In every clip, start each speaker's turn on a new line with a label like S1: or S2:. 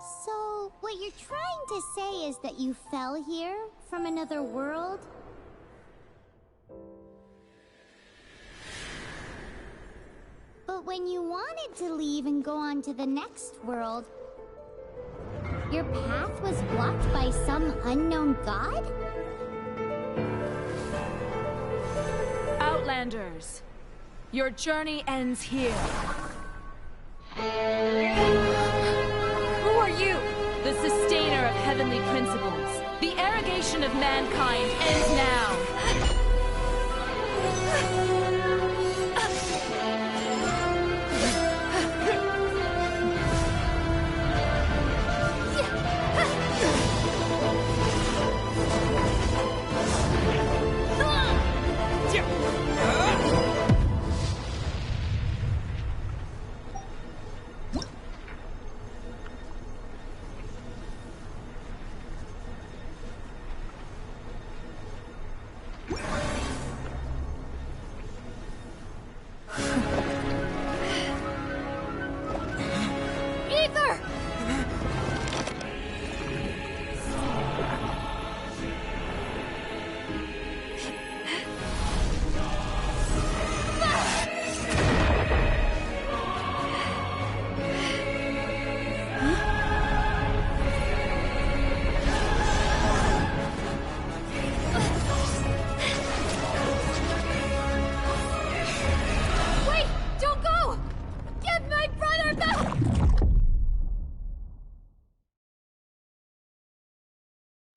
S1: So, what you're trying to say is that you fell here from another world? But when you wanted to leave and go on to the next world, your path was blocked by some unknown god?
S2: Outlanders, your journey ends here. Who are you? The sustainer of heavenly principles. The arrogation of mankind ends now.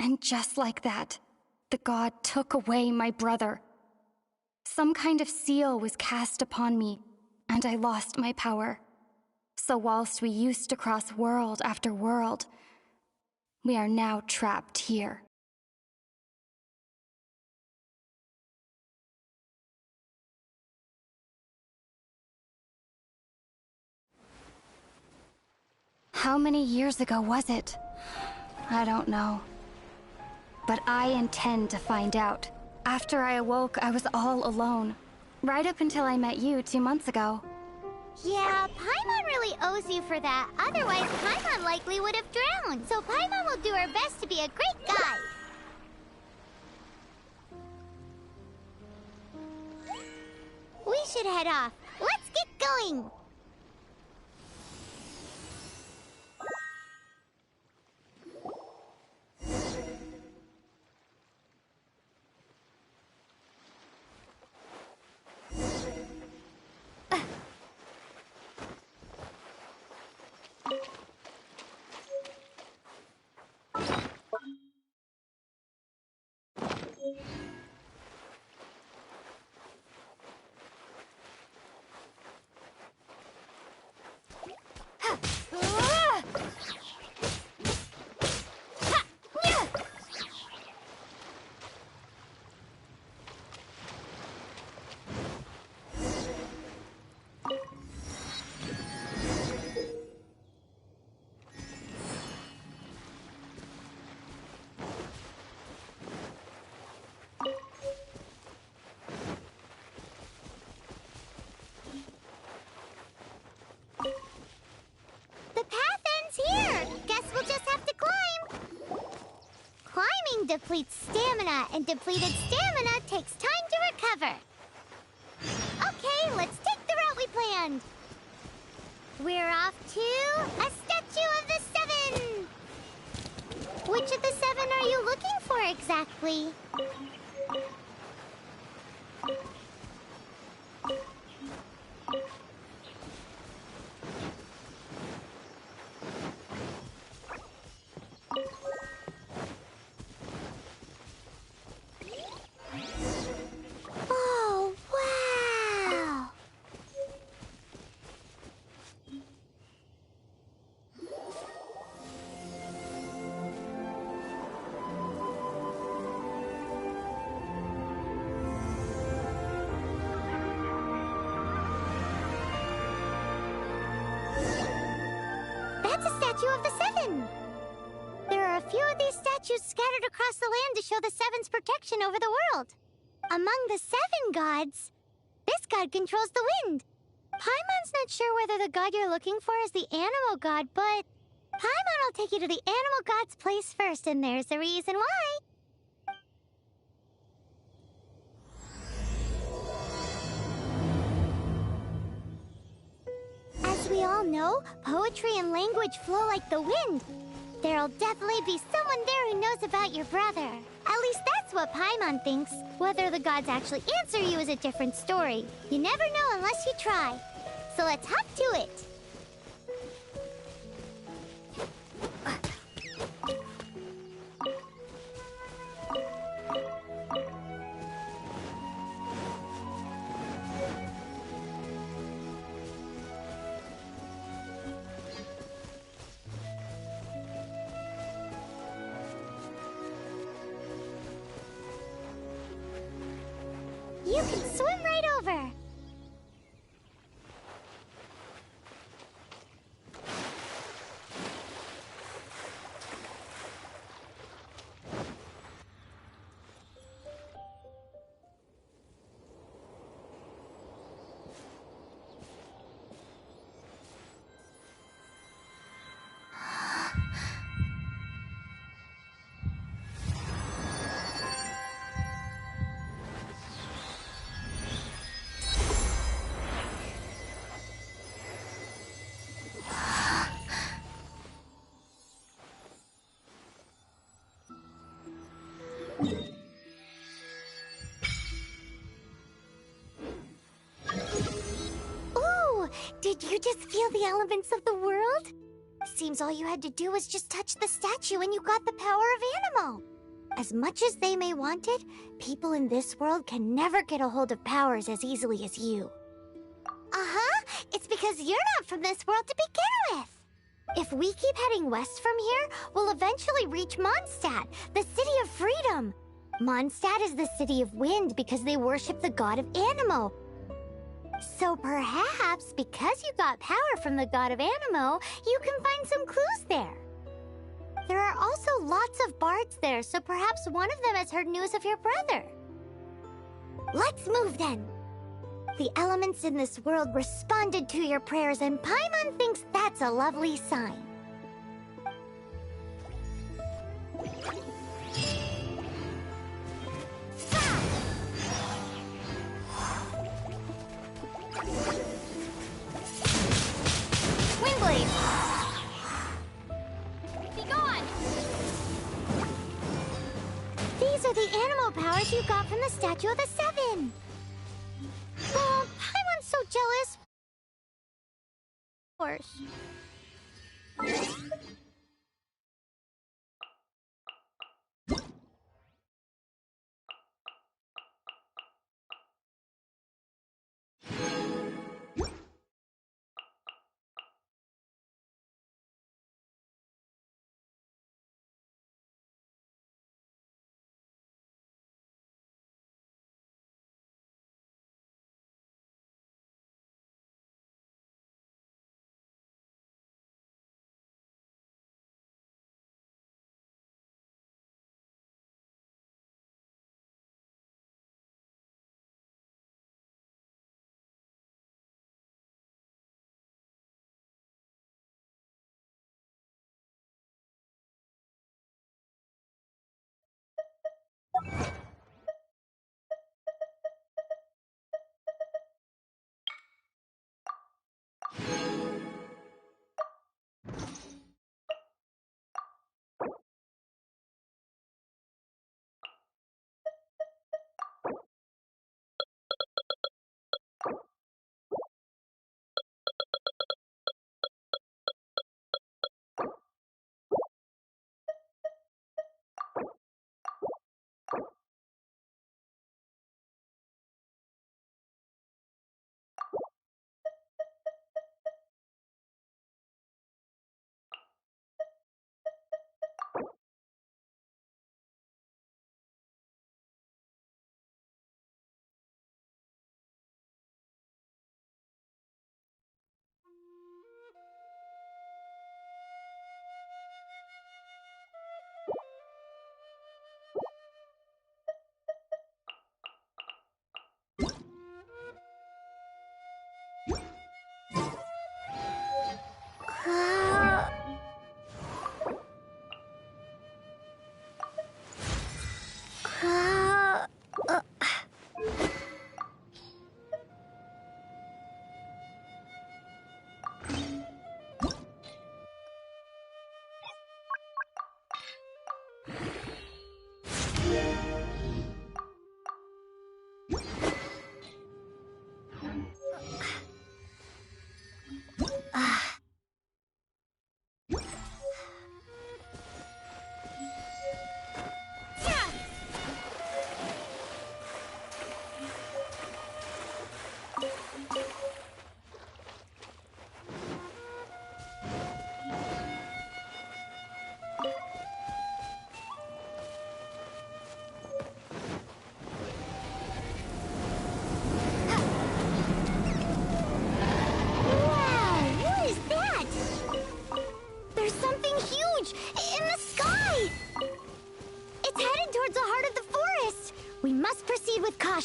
S3: And just like that, the god took away my brother. Some kind of seal was cast upon me, and I lost my power. So whilst we used to cross world after world, we are now trapped here. How many years ago was it? I don't know. But I intend to find out. After I awoke, I was all alone. Right up until I met you 2 months ago.
S1: Yeah, Paimon really owes you for that. Otherwise, Paimon likely would have drowned. So Paimon will do her best to be a great guide. We should head off. Let's get going. Depletes stamina, and depleted stamina takes time to recover. Okay, let's take the route we planned. We're off to a statue of the Seven. Which of the 7 are you looking for exactly? That's a statue of the 7! There are a few of these statues scattered across the land to show the 7's protection over the world. Among the 7 gods, this god controls the wind. Paimon's not sure whether the god you're looking for is the animal god, but Paimon will take you to the animal god's place first, and there's the reason why. As we all know, poetry and language flow like the wind. There'll definitely be someone there who knows about your brother. At least that's what Paimon thinks. Whether the gods actually answer you is a different story. You never know unless you try. So let's hop to it. You can swim right over. Ooh, did you just feel the elements of the world? Seems all you had to do was just touch the statue and you got the power of Animo. As much as they may want it, people in this world can never get a hold of powers as easily as you. Uh-huh, it's because you're not from this world to begin with. If we keep heading west from here, we'll eventually reach Mondstadt, the city of freedom. Mondstadt is the city of wind because they worship the god of Animo. So perhaps, because you got power from the god of Animo, you can find some clues there. There are also lots of bards there, so perhaps one of them has heard news of your brother. Let's move then. The elements in this world responded to your prayers, and Paimon thinks that's a lovely sign. Windblade! Be gone! These are the animal powers you got from the Statue of the Seven. Oh, Paimon's so jealous. Of course.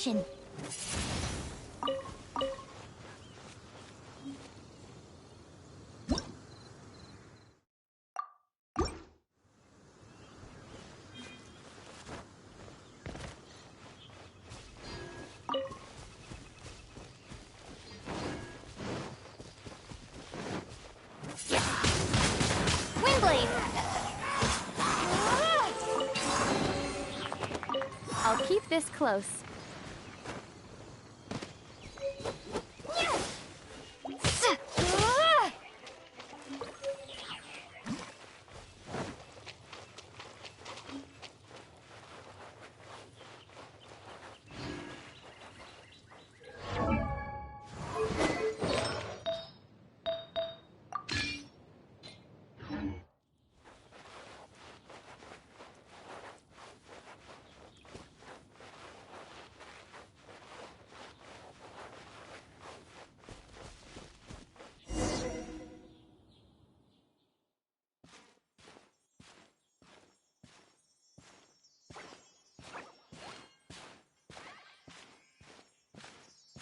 S1: direction.
S3: Windblade! I'll keep this close.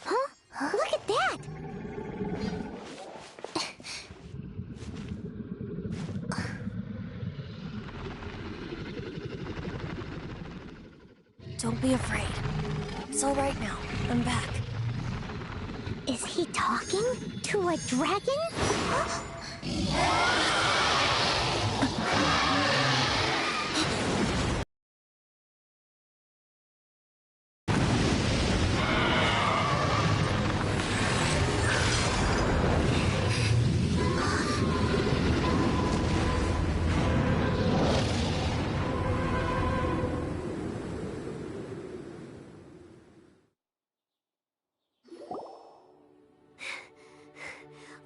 S1: Huh? Look at that!
S4: Don't be afraid. It's all right now. I'm back.
S1: Is he talking to a dragon?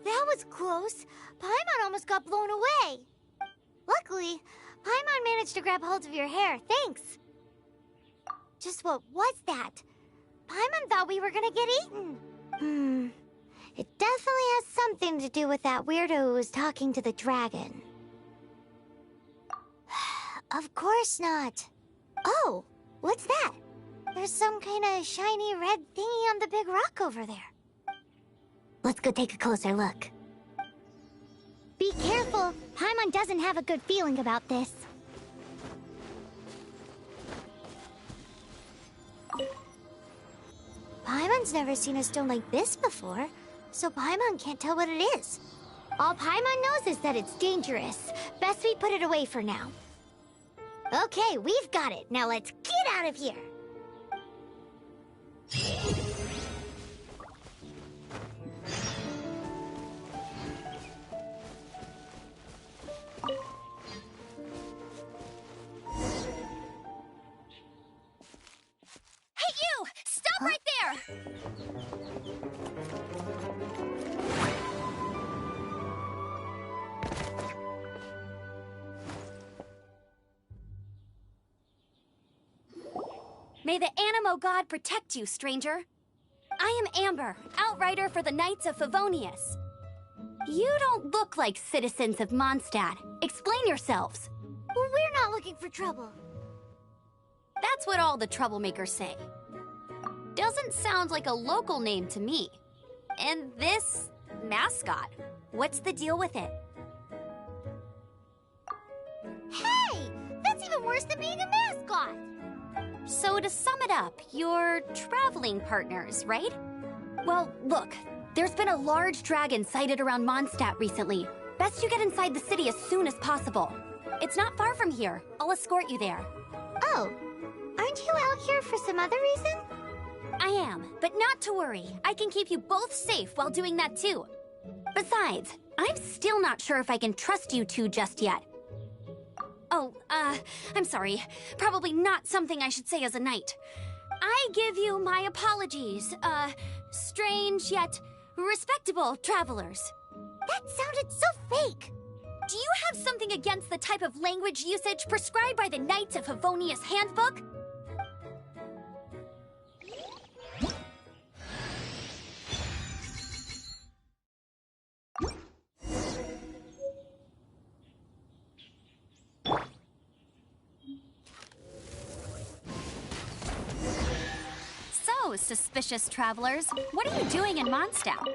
S1: That was close. Paimon almost got blown away. Luckily, Paimon managed to grab hold of your hair. Thanks. Just what was that? Paimon thought we were gonna get eaten. It definitely has something to do with that weirdo who was talking to the dragon. Of course not. Oh, what's that? There's some kind of shiny red thingy on the big rock over there. Let's go take a closer look. Be careful. Paimon doesn't have a good feeling about this. Paimon's never seen a stone like this before, so Paimon can't tell what it is. All Paimon knows is that it's dangerous. Best we put it away for now. Okay, we've got it. Now let's get out of here.
S3: Hey, you! Stop right there! May the Animo God protect you, stranger. I am Amber, outrider for the Knights of Favonius. You don't look like citizens of Mondstadt. Explain yourselves.
S1: Well, we're not looking for trouble.
S3: That's what all the troublemakers say. Doesn't sound like a local name to me. And this mascot, what's the deal with it?
S1: Hey! That's even worse than being a mascot!
S3: So to sum it up, you're traveling partners, right? Well, look, there's been a large dragon sighted around Mondstadt recently. Best you get inside the city as soon as possible. It's not far from here. I'll escort you there.
S1: Oh, aren't you out here for some other reason?
S3: I am, but not to worry. I can keep you both safe while doing that too. Besides, I'm still not sure if I can trust you two just yet. Oh, I'm sorry. Probably not something I should say as a knight. I give you my apologies, strange yet respectable travelers.
S1: That sounded so fake!
S3: Do you have something against the type of language usage prescribed by the Knights of Favonius Handbook? So,
S5: suspicious travelers. What are you doing in Mondstadt?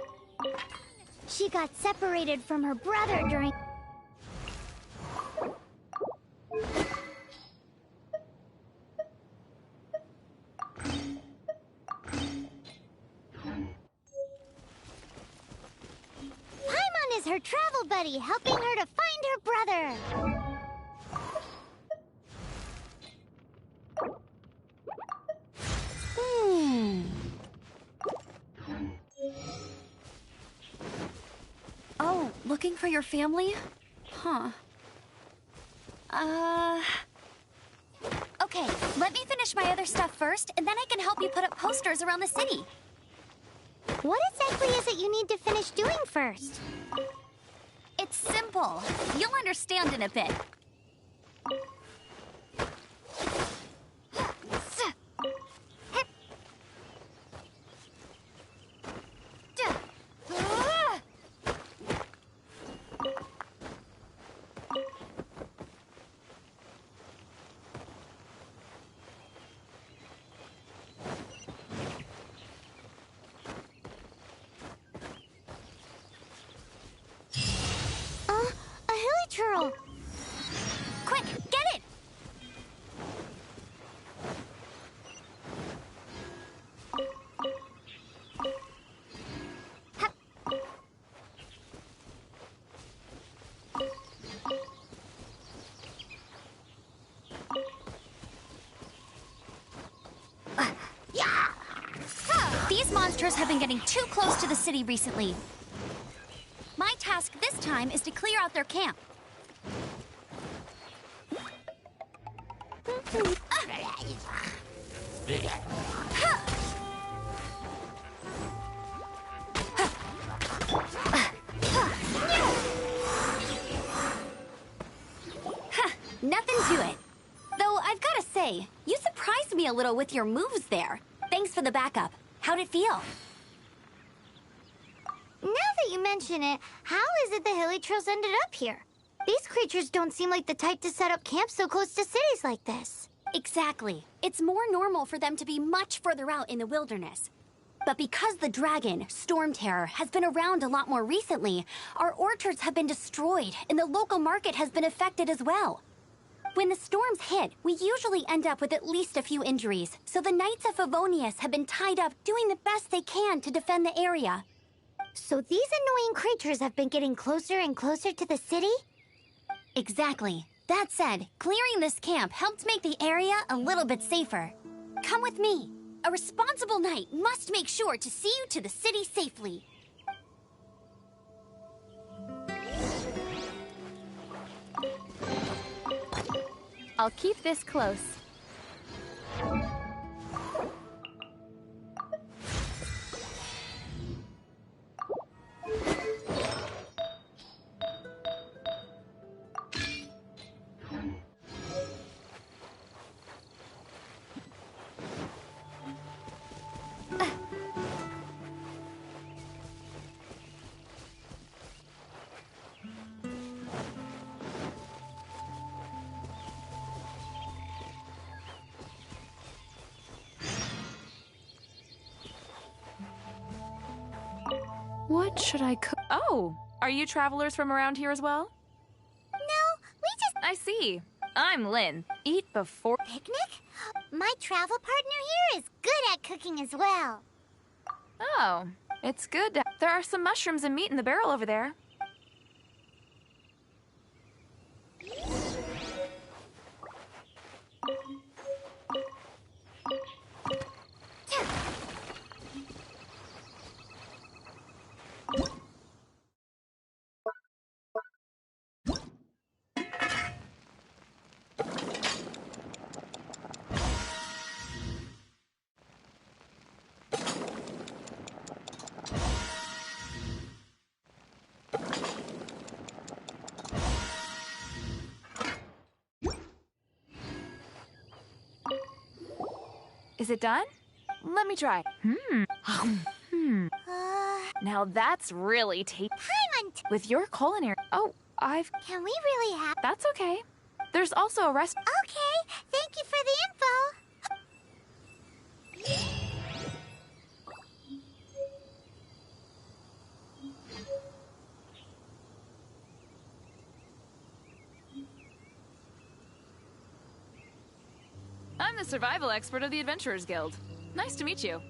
S1: She got separated from her brother during... Paimon is her travel buddy, helping her to find her brother.
S5: Oh, looking for your family? Huh. Okay, let me finish my other stuff first, and then I can help you put up posters around the city.
S1: What exactly is it you need to finish doing first?
S5: It's simple. You'll understand in a bit.
S1: A hilichurl.
S5: Quick, get it! These monsters have been getting too close to the city recently. My task this time is to clear out their camp. Nothing to it. Though I've got to say, you surprised me a little with your moves there. Thanks for the backup. How'd it feel?
S1: Now that you mention it, how is it the hilichurls ended up here? These creatures don't seem like the type to set up camp so close to cities like this.
S5: Exactly. It's more normal for them to be much further out in the wilderness. But because the dragon, Storm Terror, has been around a lot more recently, our orchards have been destroyed and the local market has been affected as well. When the storms hit, we usually end up with at least a few injuries, so the Knights of Favonius have been tied up doing the best they can to defend the area.
S1: So these annoying creatures have been getting closer and closer to the city?
S5: Exactly. That said, clearing this camp helped make the area a little bit safer. Come with me. A responsible knight must make sure to see you to the city safely.
S2: I'll keep this close. What should I cook? Oh, are you travelers from around here as well?
S1: No, we just...
S2: I see. I'm Lynn. Eat before...
S1: Picnic? My travel partner here is good at cooking as well.
S2: Oh, it's good. There are some mushrooms and meat in the barrel over there. Is it done? Let me try. Now that's really tasty.
S1: Paimon!
S2: With your culinary... Oh,
S1: Can we really have...
S2: That's okay. There's also a rest...
S1: Okay, thank you for the info.
S2: the survival expert of the Adventurers Guild. Nice to meet you.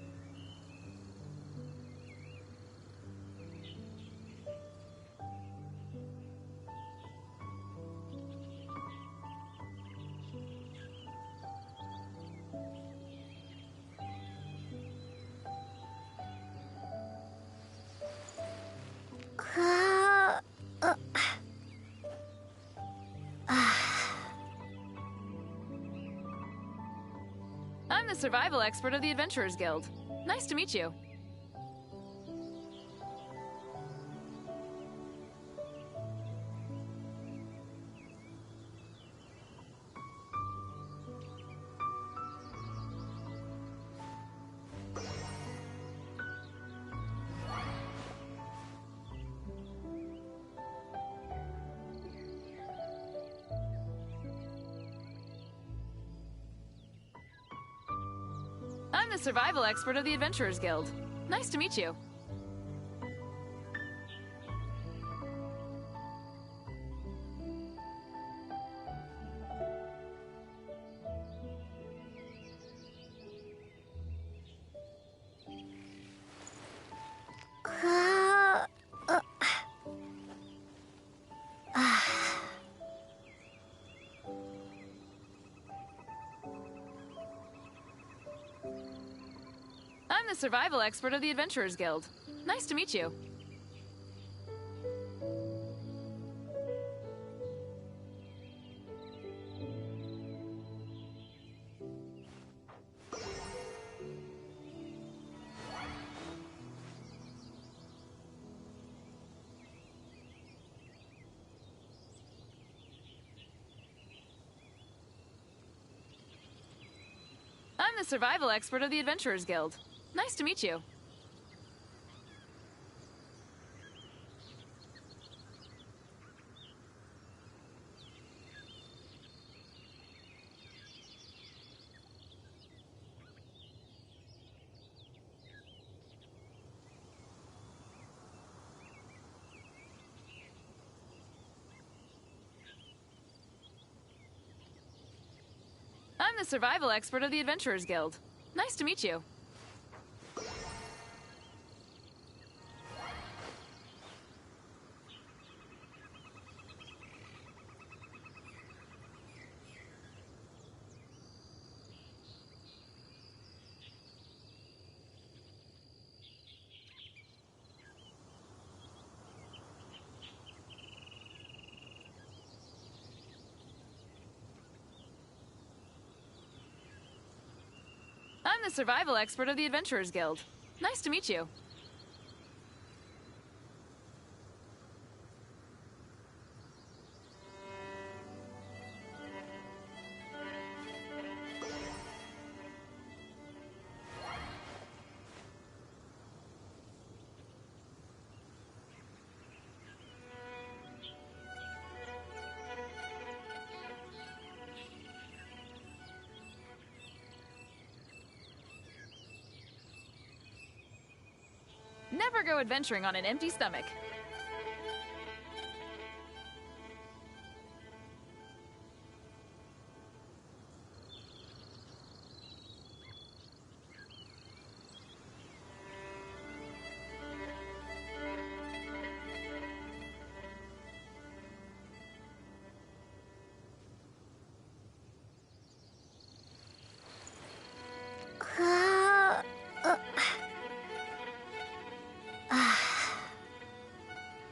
S2: I'm the survival expert of the Adventurers Guild. Nice to meet you. I'm the survival expert of the Adventurers Guild. Nice to meet you. I'm the survival expert of the Adventurers Guild. Nice to meet you. I'm the survival expert of the Adventurers Guild. Nice to meet you. I'm the survival expert of the Adventurers Guild. Nice to meet you. I'm the survival expert of the Adventurers Guild. Nice to meet you. Never go adventuring on an empty stomach.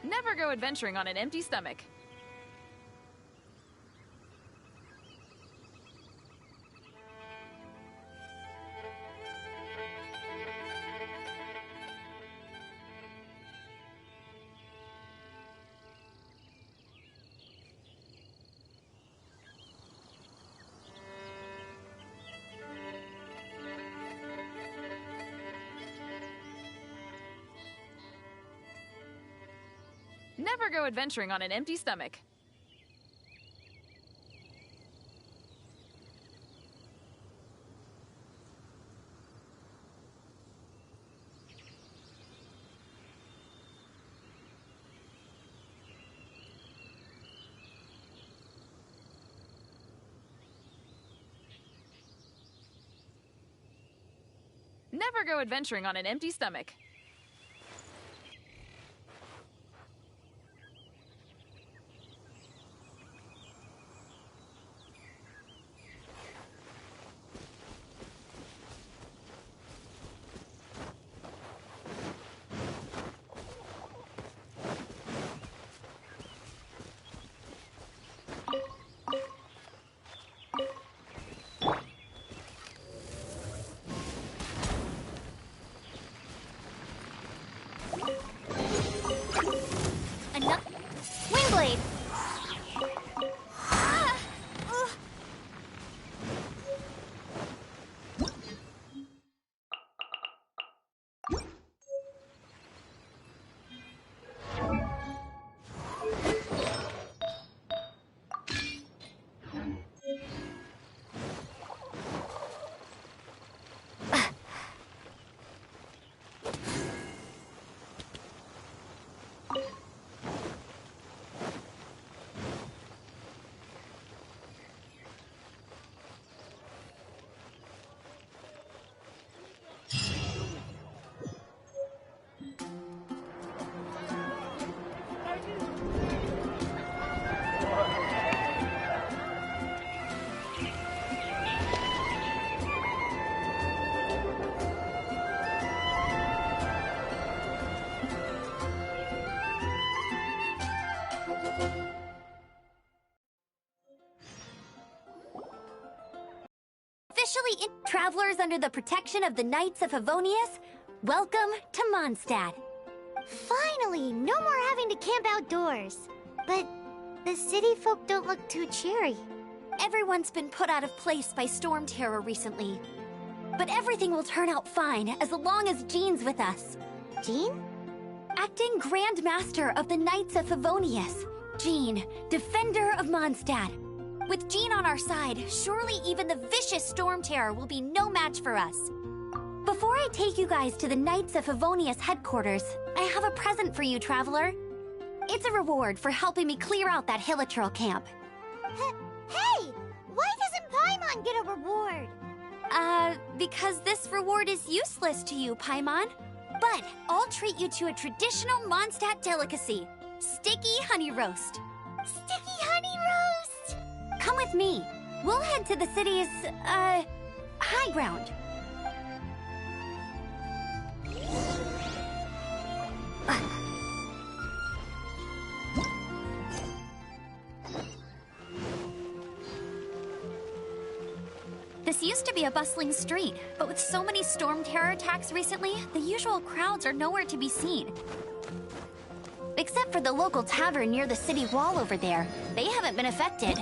S2: Never go adventuring on an empty stomach. Never go adventuring on an empty stomach. Never go adventuring on an empty stomach.
S5: Windblade! Officially travelers under the protection of the Knights of Favonius, welcome to Mondstadt.
S1: Finally, no more having to camp outdoors. But the city folk don't look too cheery.
S5: Everyone's been put out of place by storm terror recently. But everything will turn out fine as long as Jean's with us.
S1: Jean?
S5: Acting Grand Master of the Knights of Favonius, Jean, Defender of Mondstadt. With Jean on our side, surely even the vicious storm terror will be no match for us. Before I take you guys to the Knights of Favonius headquarters, I have a present for you, traveler. It's a reward for helping me clear out that Hilitril camp.
S1: Hey! Why doesn't Paimon get a reward?
S5: Because this reward is useless to you, Paimon. But I'll treat you to a traditional Mondstadt delicacy, sticky honey roast.
S1: Sticky honey roast!
S5: Come with me. We'll head to the city's, high ground. This used to be a bustling street, but with so many storm terror attacks recently, the usual crowds are nowhere to be seen. Except for the local tavern near the city wall over there. They haven't been affected.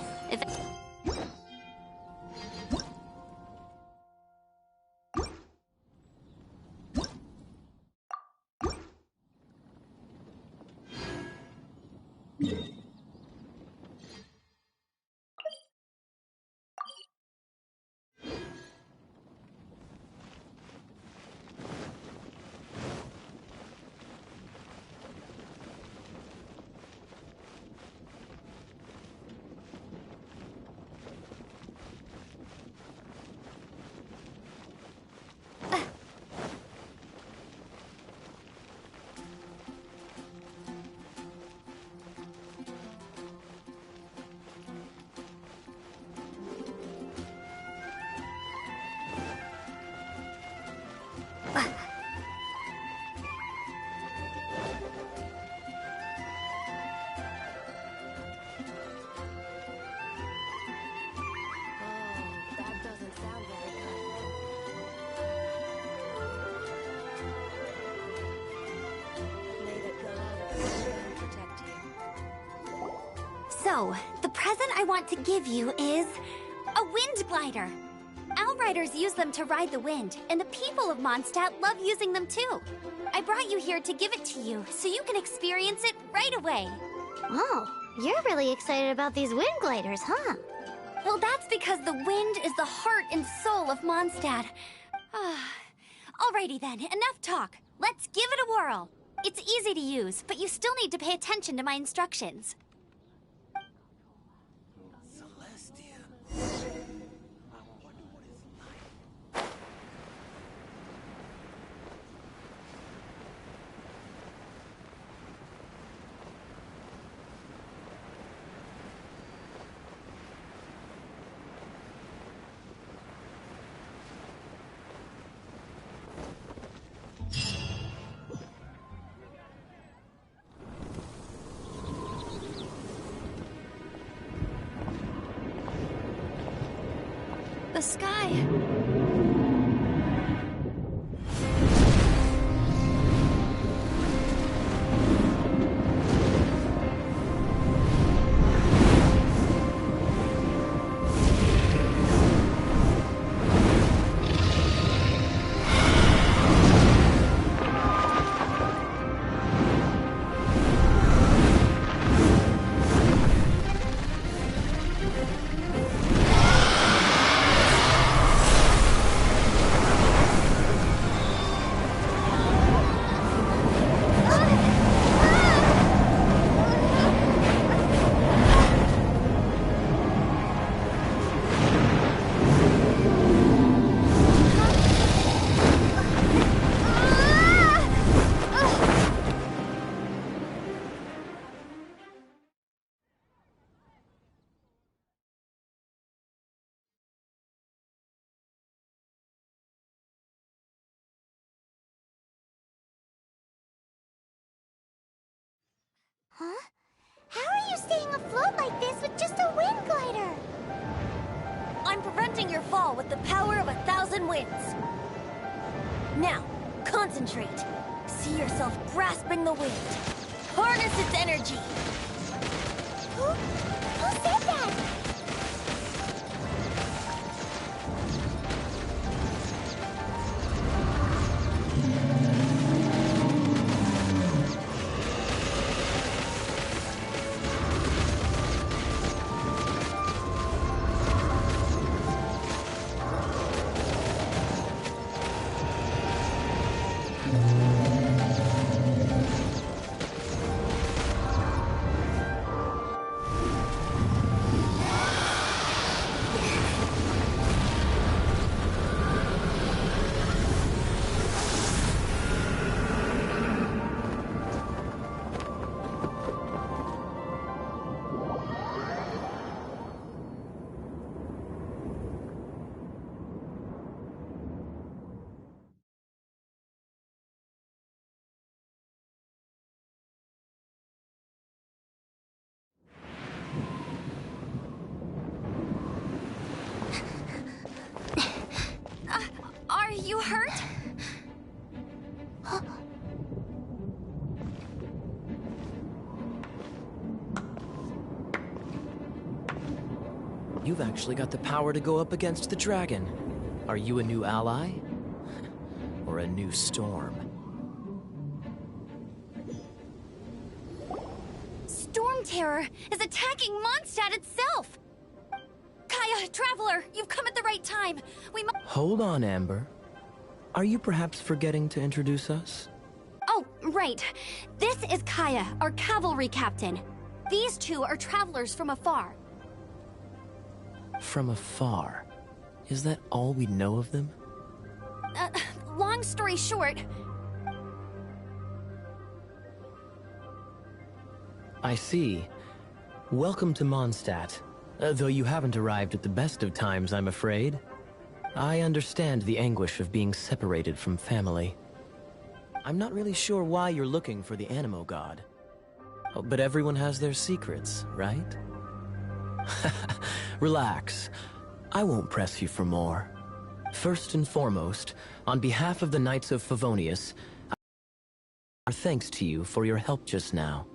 S5: So, the present I want to give you is a wind glider. Outriders use them to ride the wind, and the people of Mondstadt love using them too. I brought you here to give it to you, so you can experience it right away.
S1: Oh, you're really excited about these wind gliders, huh?
S5: Well, that's because the wind is the heart and soul of Mondstadt. Alrighty then, enough talk. Let's give it a whirl. It's easy to use, but you still need to pay attention to my instructions.
S4: the sky.
S1: Huh? How are you staying afloat like this with just a wind glider?
S4: I'm preventing your fall with the power of 1,000 winds. Now, concentrate. See yourself grasping the wind. Harness its energy.
S1: Who said that?
S4: Are you hurt?
S6: You've actually got the power to go up against the dragon. Are you a new ally? Or a new storm?
S5: Storm Terror is attacking Mondstadt itself! Kaya, Traveler, you've come at the right time. We must—
S6: Hold on, Amber. Are you perhaps forgetting to introduce us?
S5: Oh, right. This is Kaya, our cavalry captain. These two are travelers from afar.
S6: From afar. Is that all we know of them?
S5: Long story short,
S6: I see. Welcome to Mondstadt. Though you haven't arrived at the best of times, I'm afraid. I understand the anguish of being separated from family. I'm not really sure why you're looking for the Animo God. Oh, but everyone has their secrets, right? Relax. I won't press you for more. First and foremost, on behalf of the Knights of Favonius, our thanks to you for your help just now.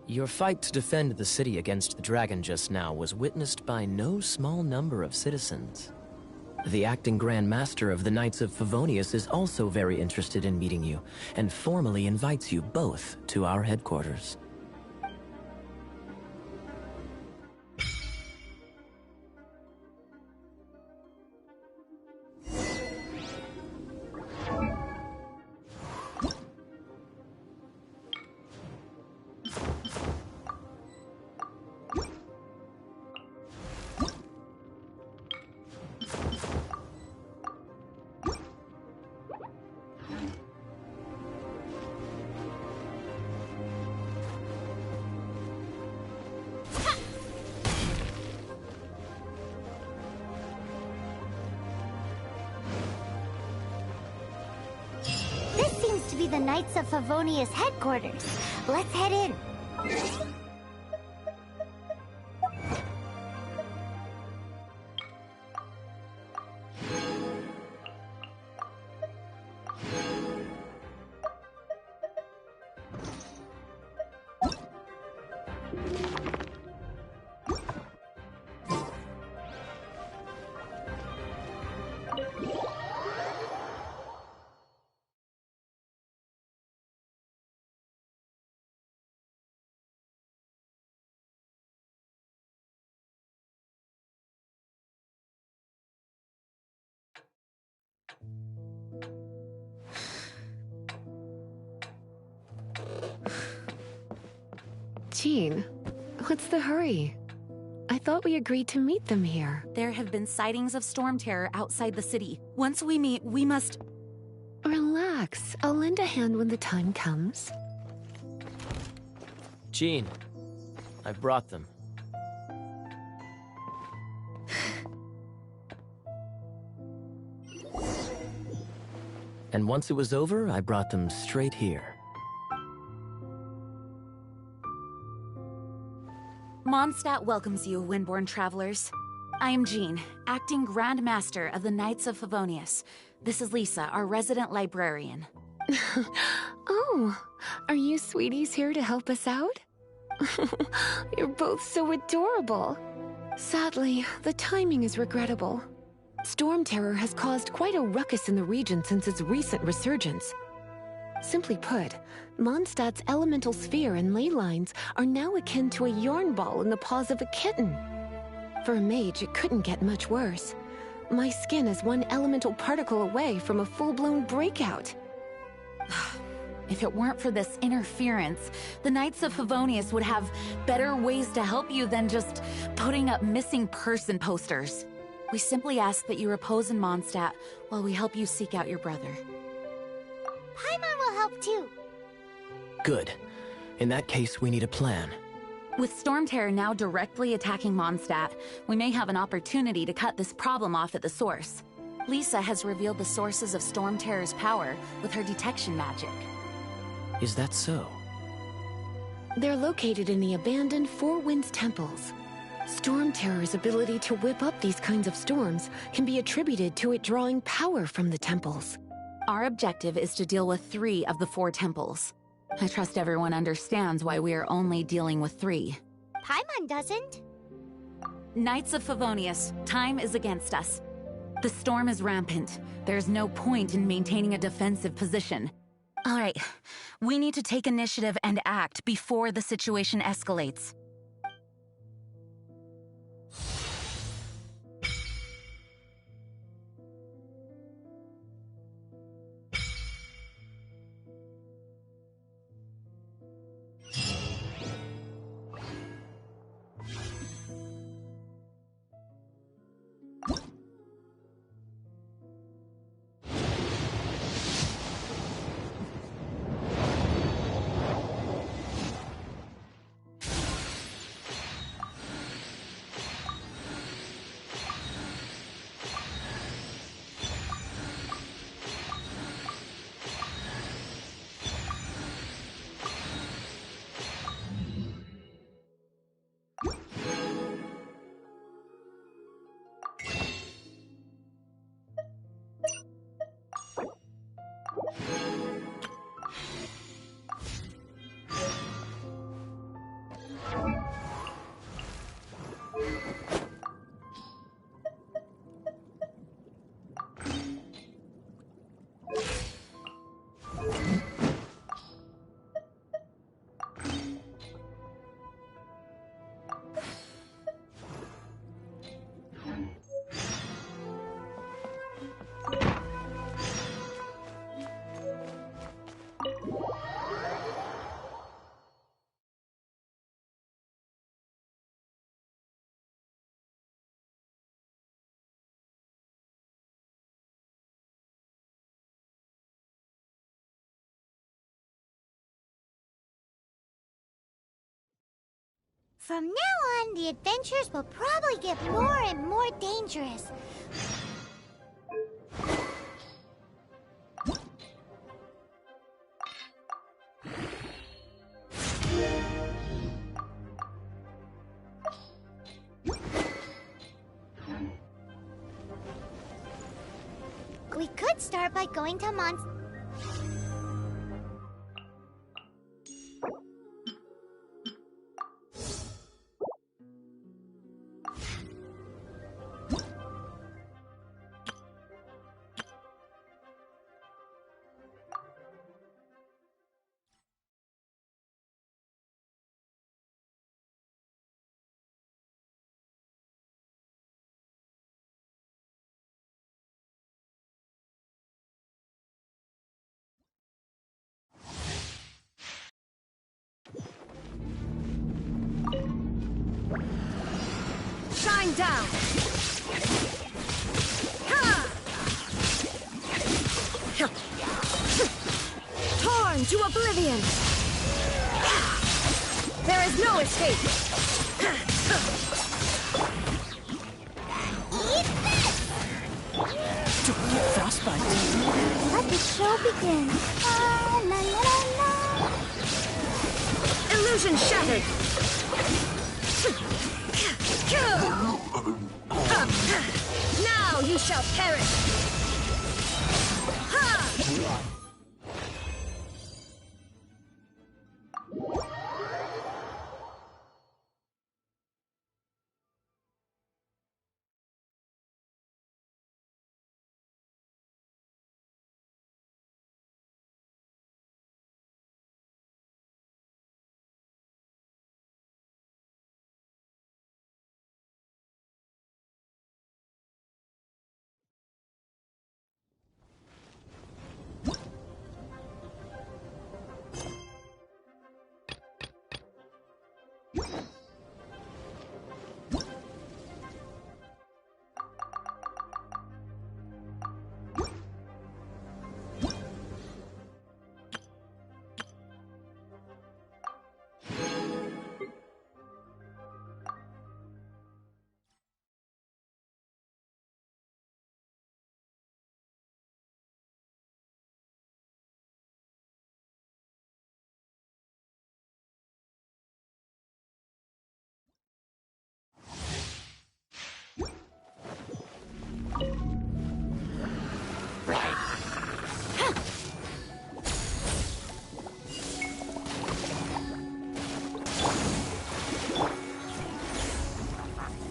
S6: Your fight to defend the city against the dragon just now was witnessed by no small number of citizens. The acting Grand Master of the Knights of Favonius is also very interested in meeting you, and formally invites you both to our headquarters.
S1: To be the Knights of Favonius headquarters. Let's head in.
S7: Jean, what's the hurry? I thought we agreed to meet them here.
S2: There have been sightings of storm terror outside the city. Once we meet, we must...
S7: Relax. I'll lend a hand when the time comes.
S6: Jean, I've brought them. And once it was over, I brought them straight here.
S2: Mondstadt welcomes you, Windborn travelers. I am Jean, acting Grand Master of the Knights of Favonius. This is Lisa, our resident librarian.
S7: Oh, are you sweeties here to help us out? You're both so adorable. Sadly, the timing is regrettable. Storm terror has caused quite a ruckus in the region since its recent resurgence. Simply put, Mondstadt's elemental sphere and ley lines are now akin to a yarn ball in the paws of a kitten. For a mage, it couldn't get much worse. My skin is one elemental particle away from a full-blown breakout.
S2: If it weren't for this interference, the Knights of Favonius would have better ways to help you than just putting up missing person posters. We simply ask that you repose in Mondstadt while we help you seek out your brother.
S1: Paimon will help too.
S6: Good. In that case, we need a plan.
S2: With Storm Terror now directly attacking Mondstadt, we may have an opportunity to cut this problem off at the source. Lisa has revealed the sources of Storm Terror's power with her detection magic.
S6: Is that so?
S7: They're located in the abandoned Four Winds temples. Storm Terror's ability to whip up these kinds of storms can be attributed to it drawing power from the temples.
S2: Our objective is to deal with 3 of the 4 temples. I trust everyone understands why we are only dealing with 3.
S1: Paimon doesn't.
S2: Knights of Favonius, time is against us. The storm is rampant. There's no point in maintaining a defensive position. All right, we need to take initiative and act before the situation escalates.
S1: From now on, the adventures will probably get more and more dangerous. We could start by going to
S4: Shine down! Ha! Torn to oblivion! There is no escape!
S1: Eat this!
S6: Don't get frostbite.
S1: Let the show begin. La la la la.
S4: Illusion shattered! Now you shall perish! Ha!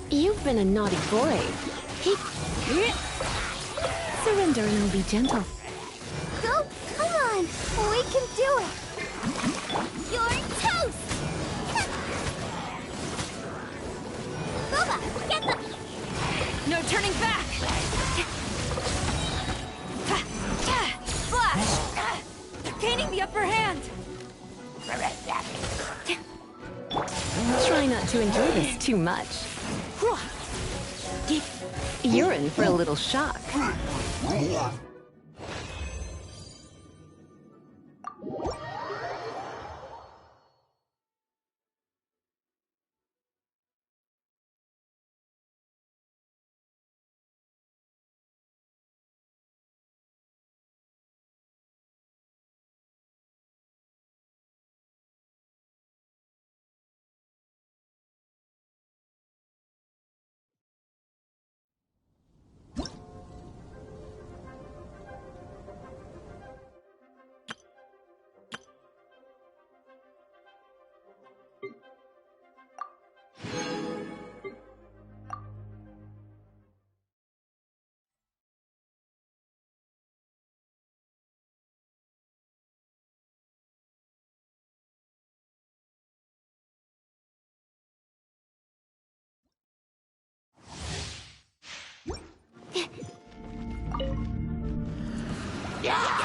S7: You've been a naughty boy. Surrender and I'll be gentle.
S1: Go, come on. We can do it. You're toast. Boba, get them.
S4: No turning back! Flash! They're gaining the upper hand!
S7: Try not to enjoy this too much. You're in for a little shock.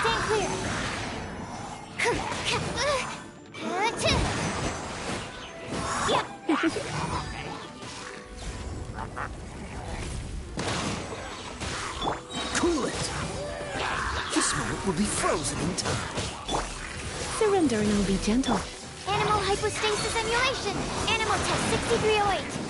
S1: Stand clear.
S6: Cool it. This moment will be frozen in time.
S7: Surrender and I'll be gentle.
S1: Animal hypostasis emulation. Animal test 6308.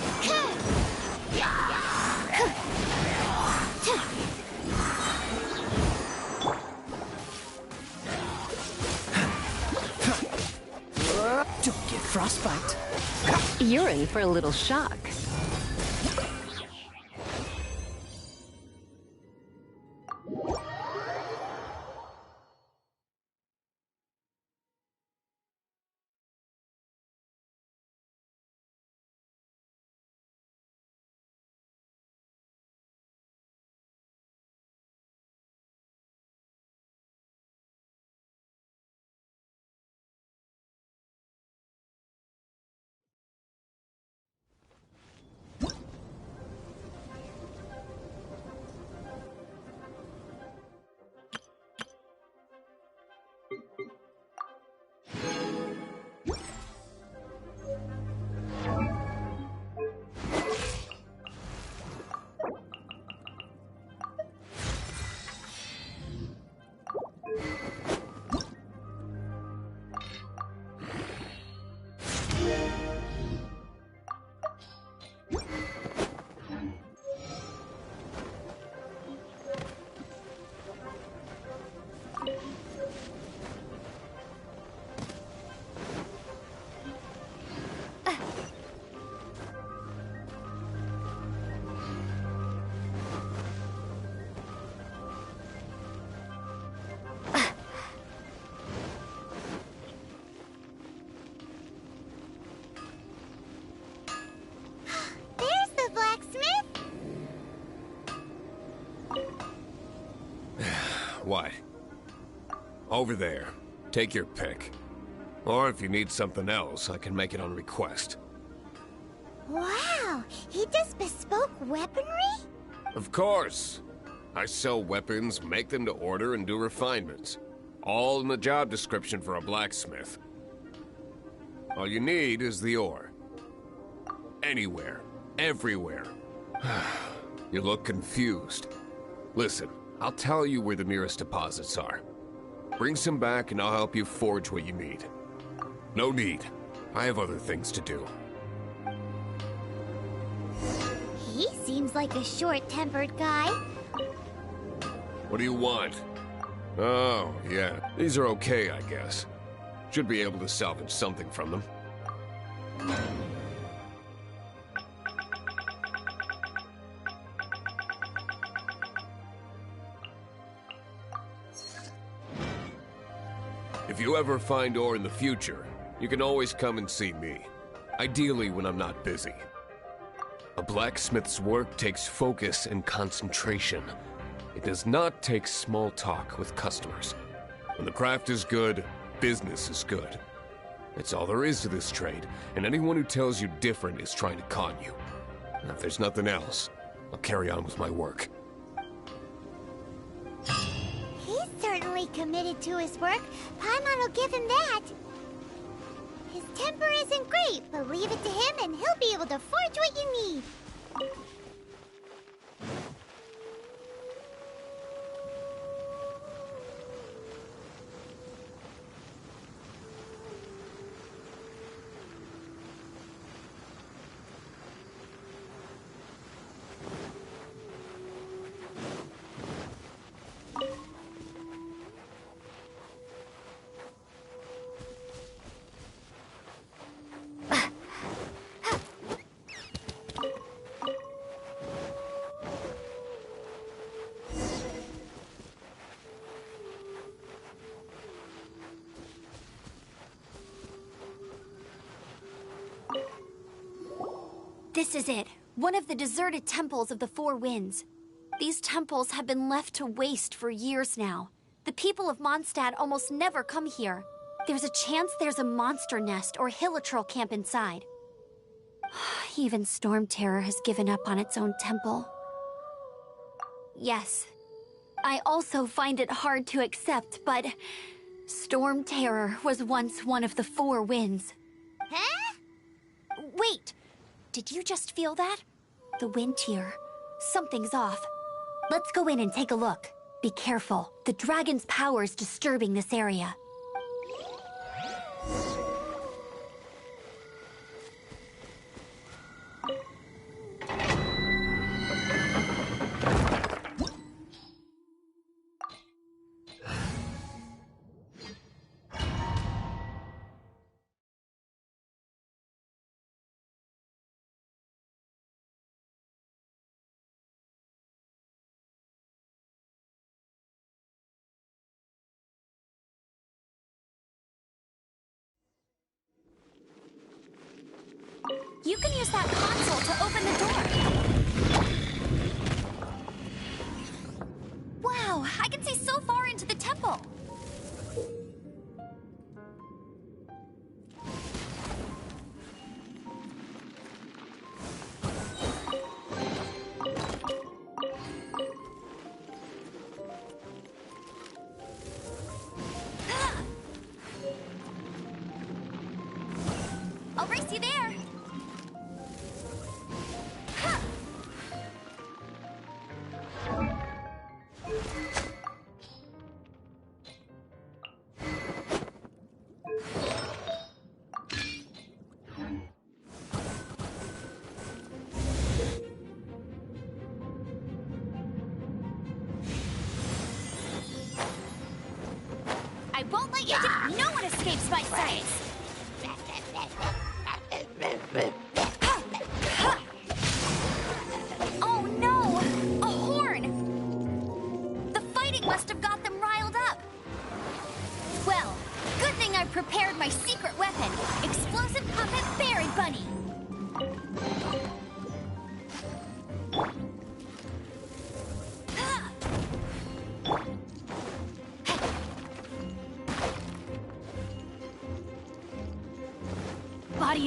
S6: Don't get frostbite.
S7: You're in for a little shock.
S8: What? Over there. Take your pick. Or if you need something else, I can make it on request.
S1: Wow, he does bespoke weaponry?
S8: Of course. I sell weapons, make them to order, and do refinements. All in the job description for a blacksmith. All you need is the ore. Anywhere. Everywhere. You look confused. Listen, I'll tell you where the nearest deposits are. Bring some back and I'll help you forge what you need. No need. I have other things to do.
S1: He seems like a short-tempered guy.
S8: What do you want? Oh, yeah. These are okay, I guess. Should be able to salvage something from them. If you ever find ore in the future, you can always come and see me. Ideally when I'm not busy. A blacksmith's work takes focus and concentration. It does not take small talk with customers. When the craft is good, business is good. It's all there is to this trade, and anyone who tells you different is trying to con you. And if there's nothing else, I'll carry on with my work.
S1: He's certainly committed to his work. Paimon will give him that. His temper isn't great, but leave it to him and he'll be able to forge what you need.
S5: This is it. One of the deserted temples of the Four Winds. These temples have been left to waste for years now. The people of Mondstadt almost never come here. There's a chance there's a monster nest or hilitrol camp inside. Even Storm Terror has given up on its own temple. Yes, I also find it hard to accept, but Storm Terror was once one of the Four Winds.
S1: Huh?
S5: Wait! Did you just feel that? The wind here. Something's off. Let's go in and take a look. Be careful. The dragon's power is disturbing this area. You can use that console to open the door. Wow, I can see so far into the temple. I'll race you there. I won't let you do. No one escapes my sight. Oh no! A horn! The fighting must have got them riled up. Well, good thing I prepared my secret weapon, explosive puppet Berry Bunny.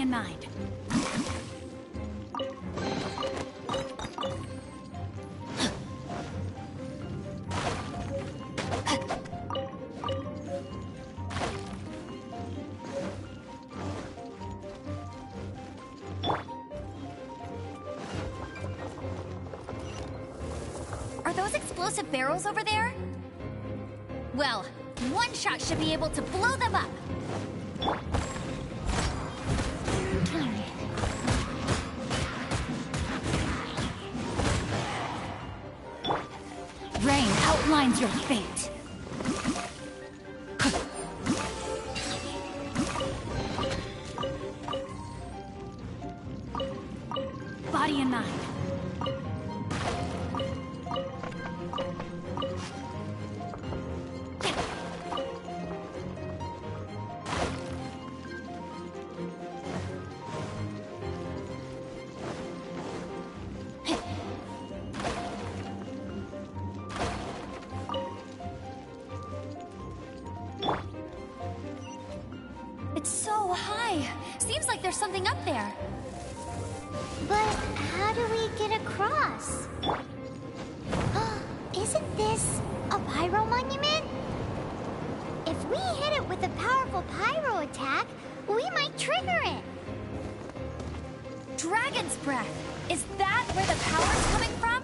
S5: in mind.
S4: Are those explosive barrels over there? Well, one shot should be able to blow them up.
S5: Rain outlines your fate. Body in mind.
S4: It's so high. Seems like there's something up there.
S1: But how do we get across? Isn't this a pyro monument? If we hit it with a powerful pyro attack, we might trigger it.
S4: Dragon's breath. Is that where the power's coming from?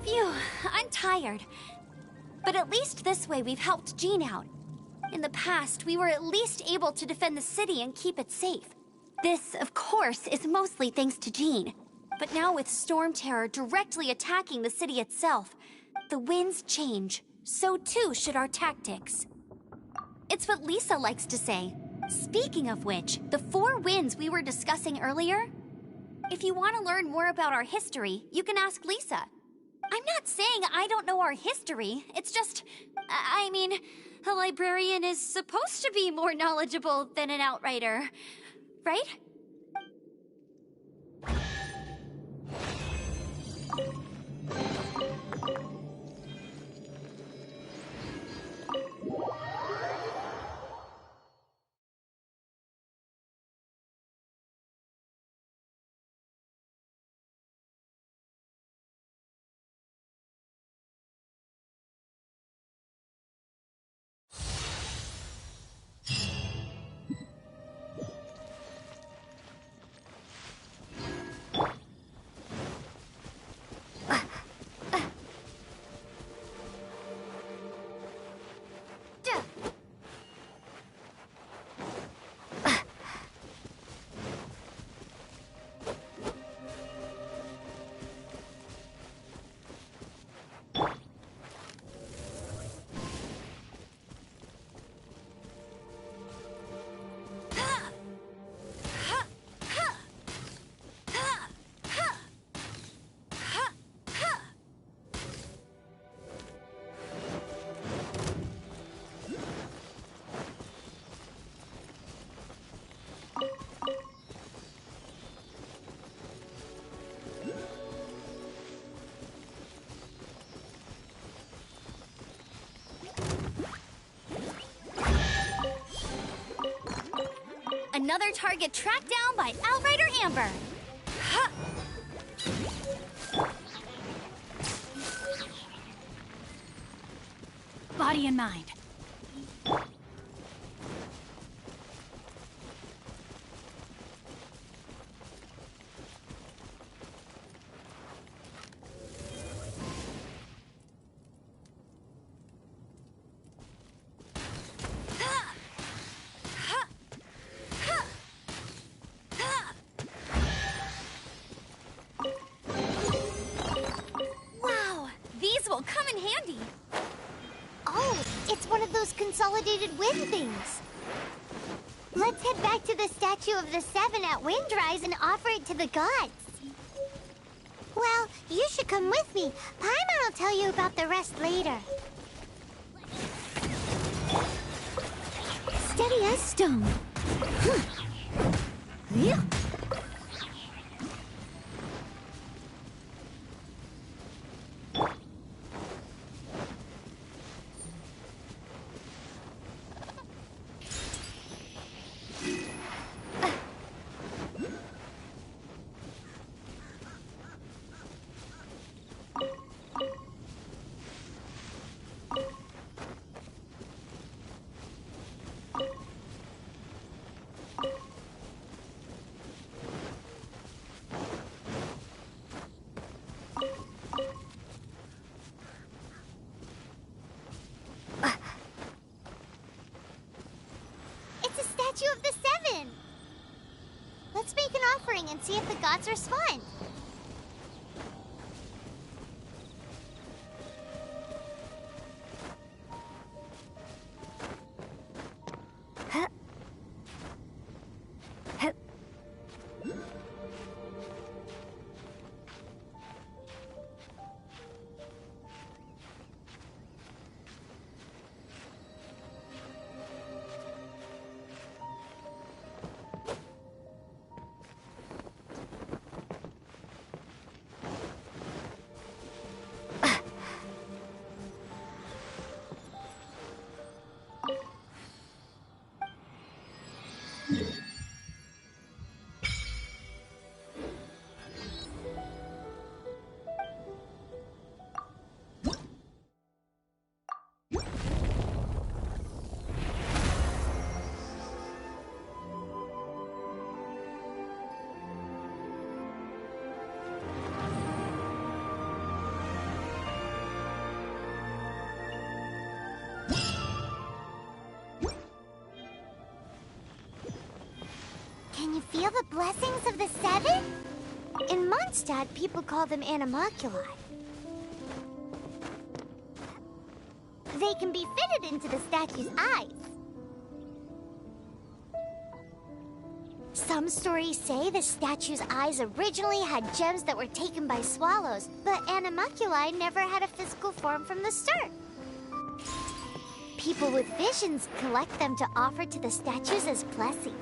S5: Phew, I'm tired. But at least this way we've helped Jean out. In the past, we were at least able to defend the city and keep it safe. This, of course, is mostly thanks to Jean. But now with Storm Terror directly attacking the city itself, the winds change. So too should our tactics. It's what Lisa likes to say. Speaking of which, the 4 winds we were discussing earlier, if you want to learn more about our history, you can ask Lisa. I'm not saying I don't know our history. It's just, I mean, a librarian is supposed to be more knowledgeable than an outrider, right? Another target tracked down by Outrider Amber. Ha! Body in mind.
S1: Consolidated wind things. Let's head back to the statue of the 7 at Windrise and offer it to the gods. Well, you should come with me. Paimon will tell you about the rest later. Steady as stone. Yeah. statue of the Seven. Let's make an offering and see if the gods respond. Can you feel the blessings of the Seven? In Mondstadt, people call them animalculi. They can be fitted into the statue's eyes. Some stories say the statue's eyes originally had gems that were taken by swallows, but animalculi never had a physical form from the start. People with visions collect them to offer to the statues as blessings.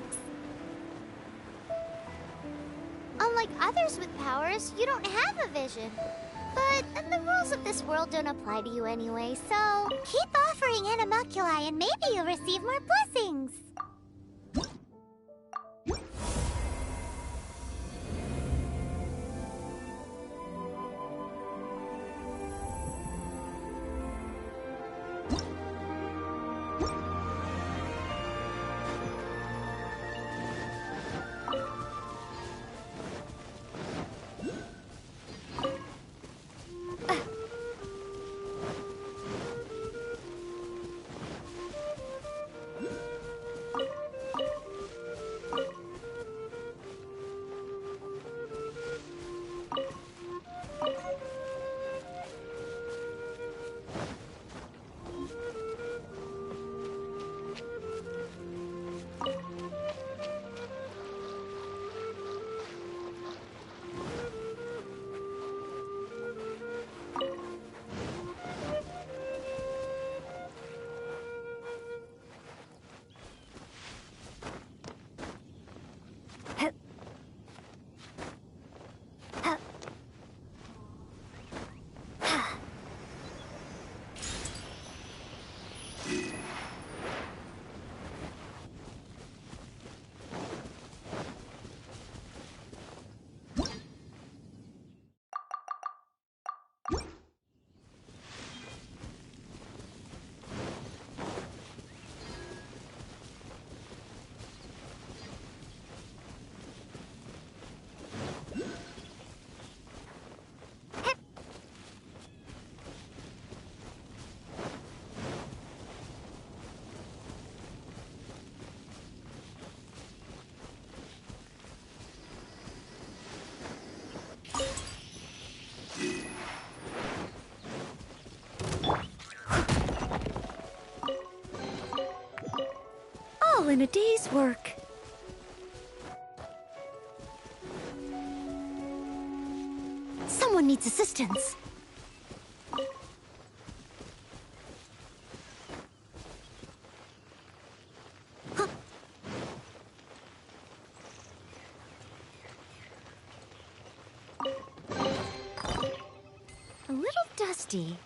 S1: Unlike others with powers, you don't have a vision. But the rules of this world don't apply to you anyway, so keep offering animalculi and maybe you'll receive more blessings.
S4: All in a day's work. Someone needs assistance. A little dusty.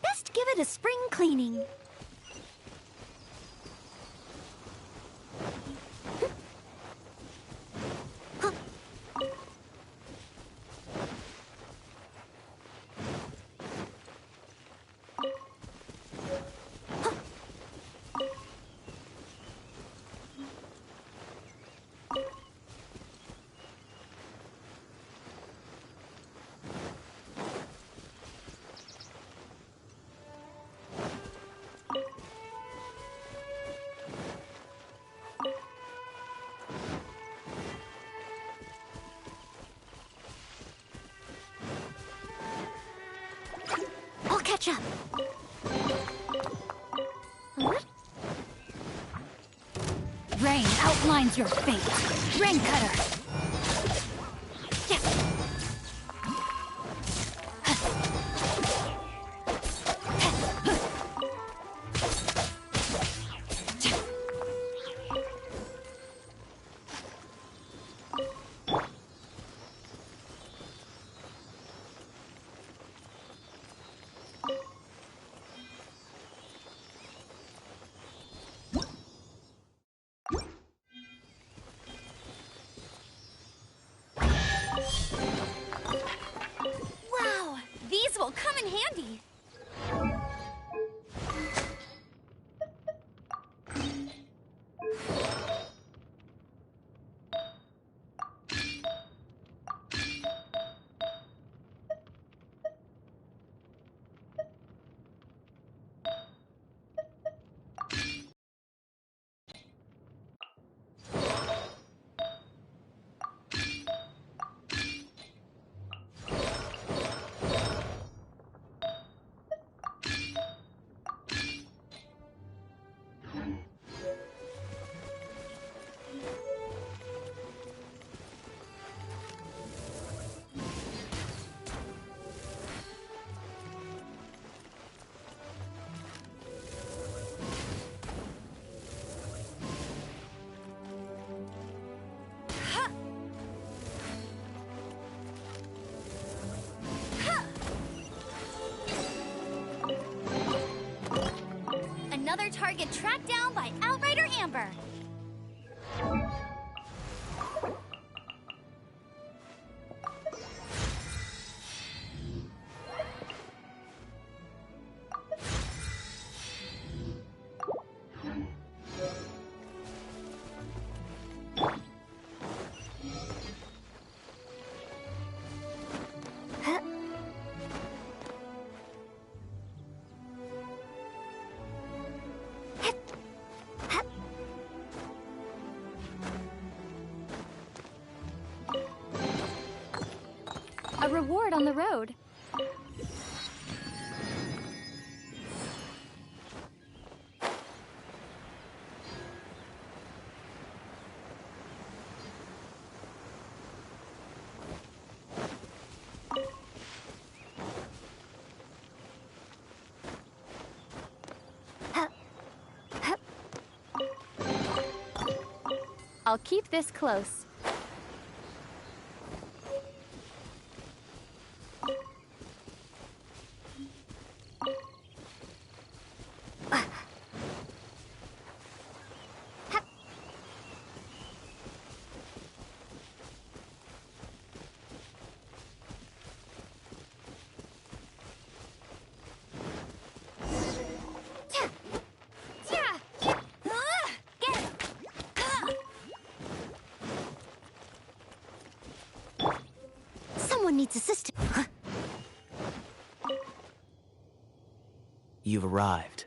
S4: Best give it a spring cleaning.
S5: Chop. Rain outlines your fate. Rain cutter. Wow, these will come in handy. Another target tracked down by Outrider Amber.
S3: A reward on the road. I'll keep this close.
S5: Someone needs assistance.
S6: You've arrived.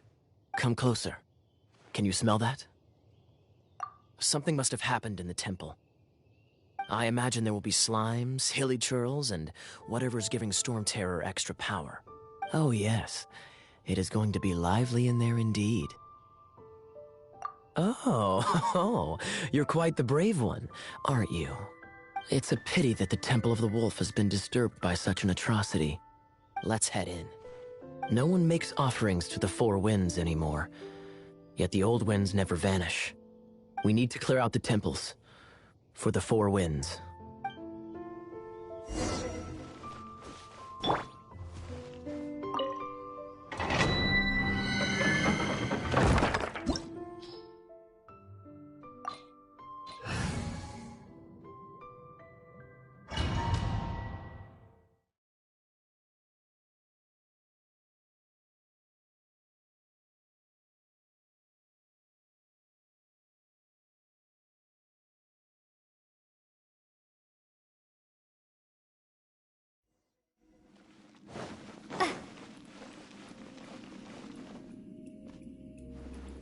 S6: Come closer. Can you smell that? Something must have happened in the temple. I imagine there will be slimes, hilly churls, and whatever's giving Storm Terror extra power. Oh yes, it is going to be lively in there indeed. Oh, you're quite the brave one, aren't you? It's a pity that the Temple of the Wolf has been disturbed by such an atrocity. Let's head in. No one makes offerings to the Four Winds anymore, yet the old winds never vanish. We need to clear out the temples for the Four Winds.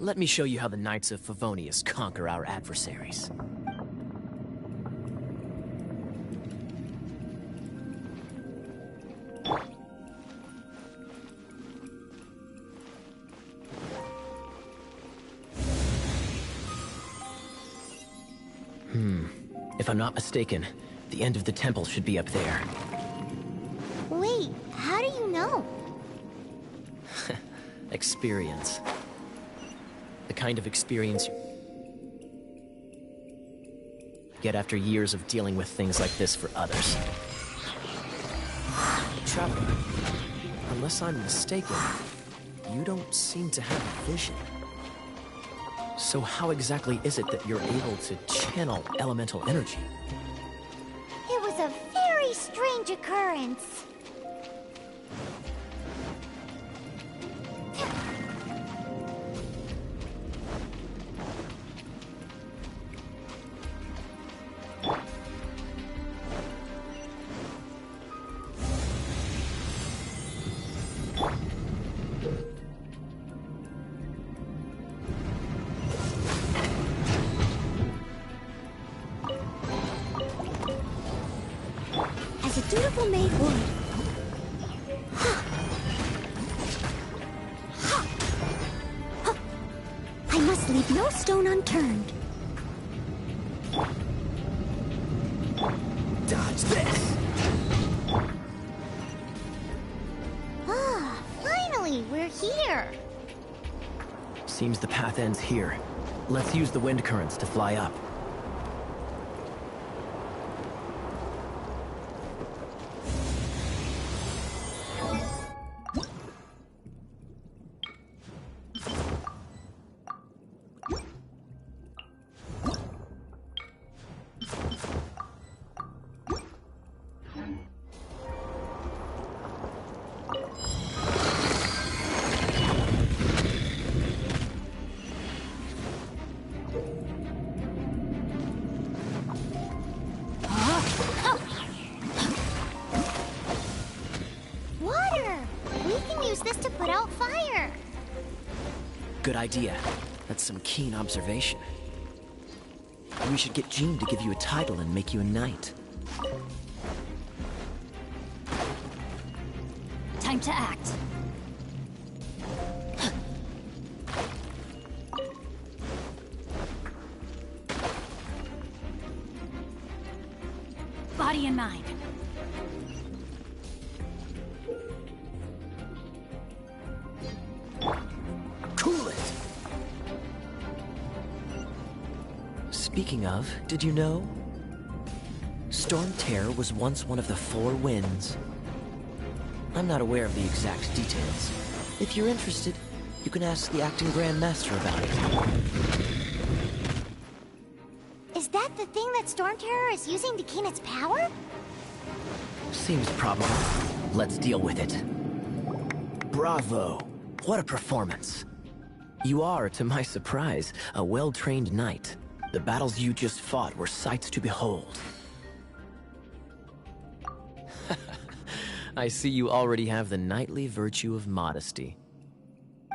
S6: Let me show you how the Knights of Favonius conquer our adversaries. If I'm not mistaken, the end of the temple should be up there.
S1: Wait, how do you know?
S6: Experience. The kind of experience you get after years of dealing with things like this for others. Traveler, unless I'm mistaken, you don't seem to have a vision. So how exactly is it that you're able to channel elemental energy?
S1: It was a very strange occurrence. As a dutiful maid would. I must leave no stone unturned.
S6: Dodge this!
S1: Ah, finally, we're here.
S6: Seems the path ends here. Let's use the wind currents to fly up.
S1: Water! We can use this to put out fire.
S6: Good idea. That's some keen observation. We should get Jean to give you a title and make you a knight.
S5: Time to act. Body and mind.
S6: Cool it! Speaking of, did you know? Storm Terror was once one of the 4 winds. I'm not aware of the exact details. If you're interested, you can ask the acting Grand Master about it.
S1: Is that the thing that Storm Terror is using to gain its power?
S6: Seems probable. Let's deal with it. Bravo! What a performance! You are, to my surprise, a well-trained knight. The battles you just fought were sights to behold. I see you already have the knightly virtue of modesty.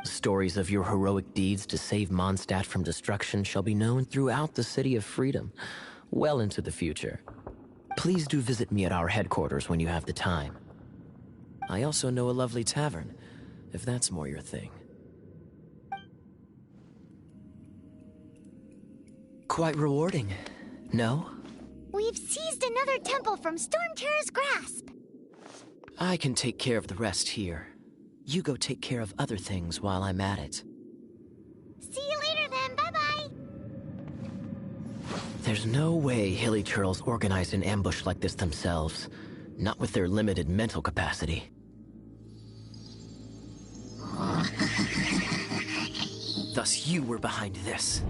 S6: Stories of your heroic deeds to save Mondstadt from destruction shall be known throughout the City of Freedom, well into the future. Please do visit me at our headquarters when you have the time. I also know a lovely tavern, if that's more your thing. Quite rewarding, no?
S1: We've seized another temple from Storm Terror's grasp.
S6: I can take care of the rest here. You go take care of other things while I'm at it.
S1: See you later then, bye-bye.
S6: There's no way Hilly Turtles organized an ambush like this themselves. Not with their limited mental capacity. Thus you were behind this.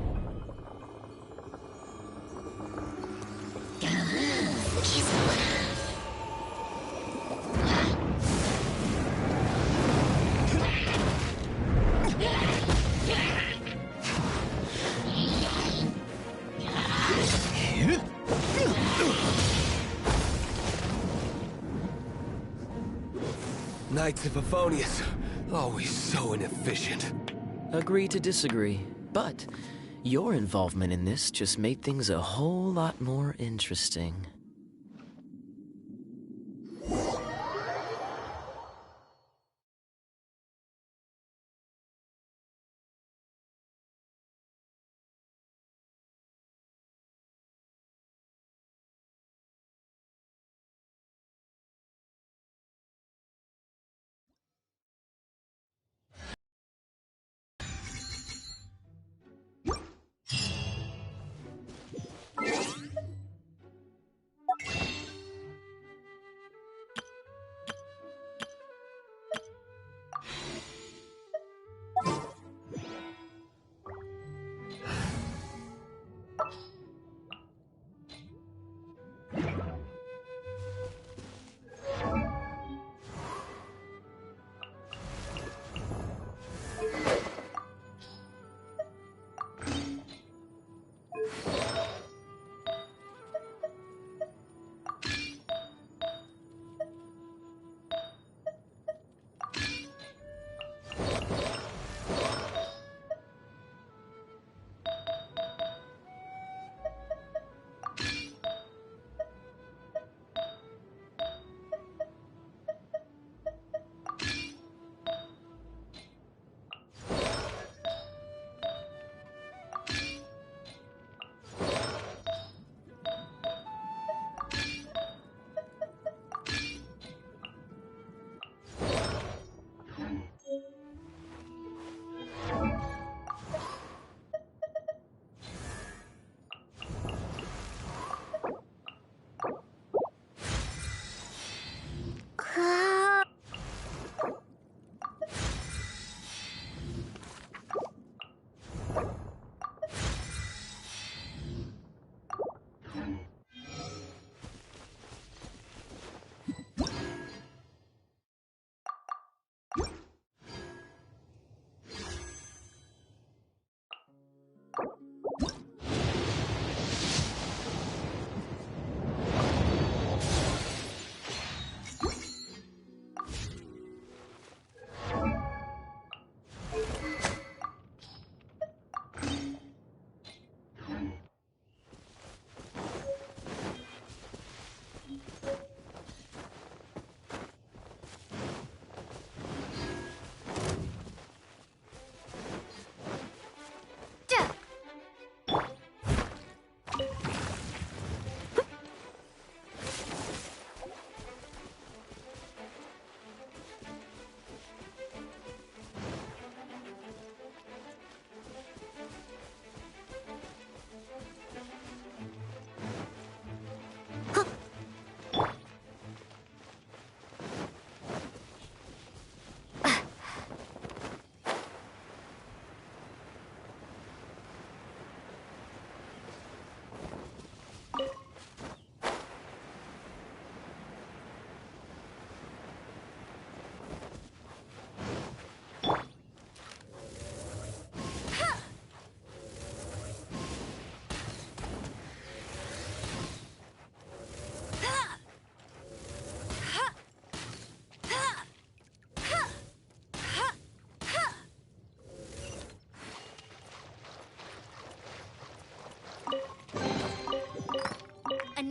S8: Knights of Favonius, always so inefficient.
S6: Agree to disagree, but your involvement in this just made things a whole lot more interesting.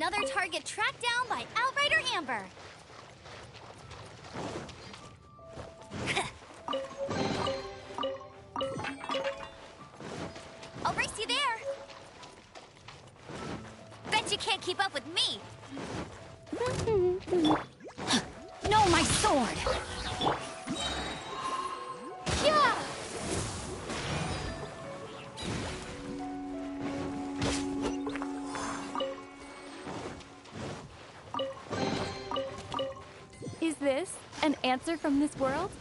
S5: Another target tracked down by Outrider Amber. I'll race you there. Bet you can't keep up with me. No, my sword. Yeah.
S9: Is this an answer from this world?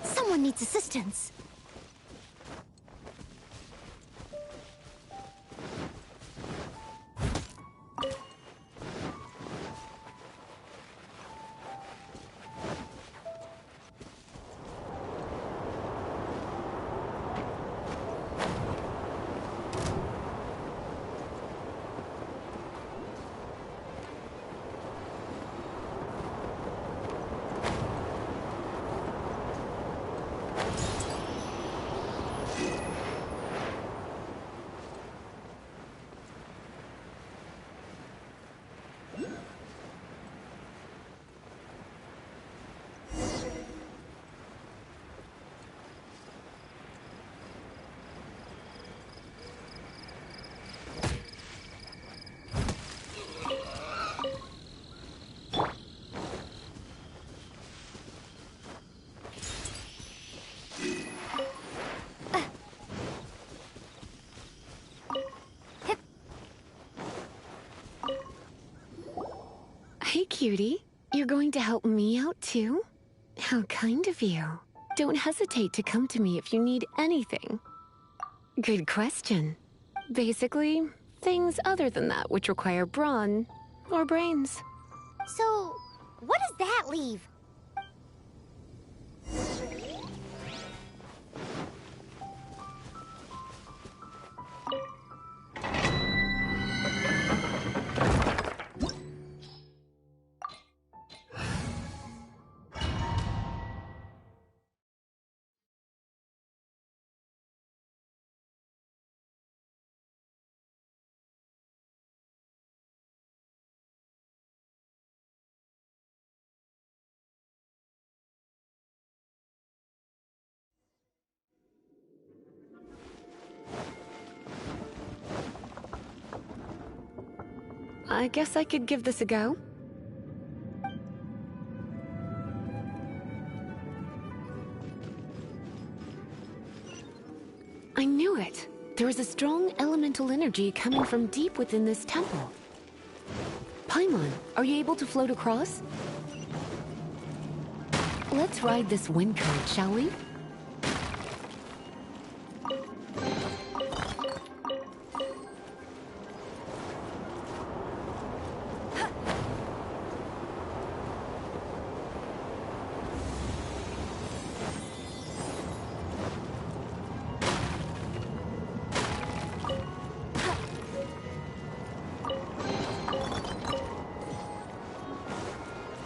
S1: Someone needs assistance.
S7: Hey, cutie. You're going to help me out, too? How kind of you. Don't hesitate to come to me if you need anything. Good question. Basically, things other than that which require brawn or brains.
S1: So, what does that leave?
S7: I guess I could give this a go. I knew it. There is a strong elemental energy coming from deep within this temple. Paimon, are you able to float across? Let's ride this wind current, shall we?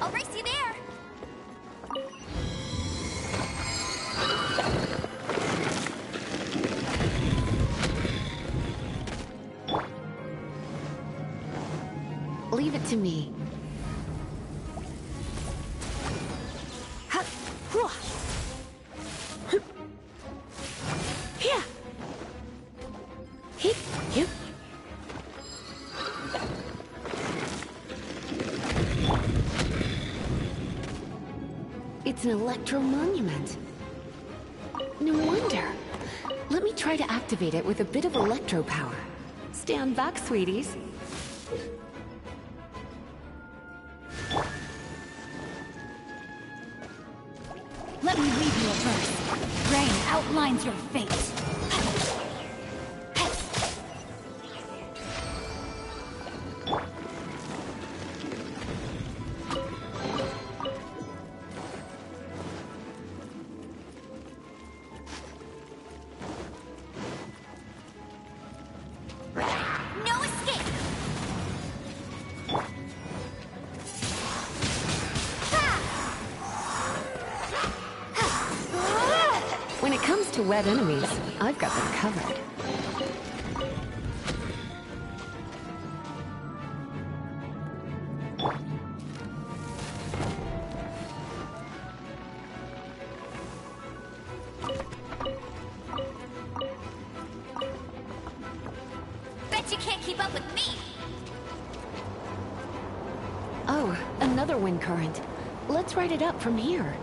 S5: I'll race you there.
S7: Leave it to me. It's electro monument. No wonder. Let me try to activate it with a bit of electro power. Stand back, sweeties.
S5: Let me read you a verse. Rain outlines your fate.
S4: No escape!
S7: When it comes to wet enemies, I've got them covered.
S4: Bet you can't keep up with me!
S7: Oh, another wind current. Let's ride it up from here.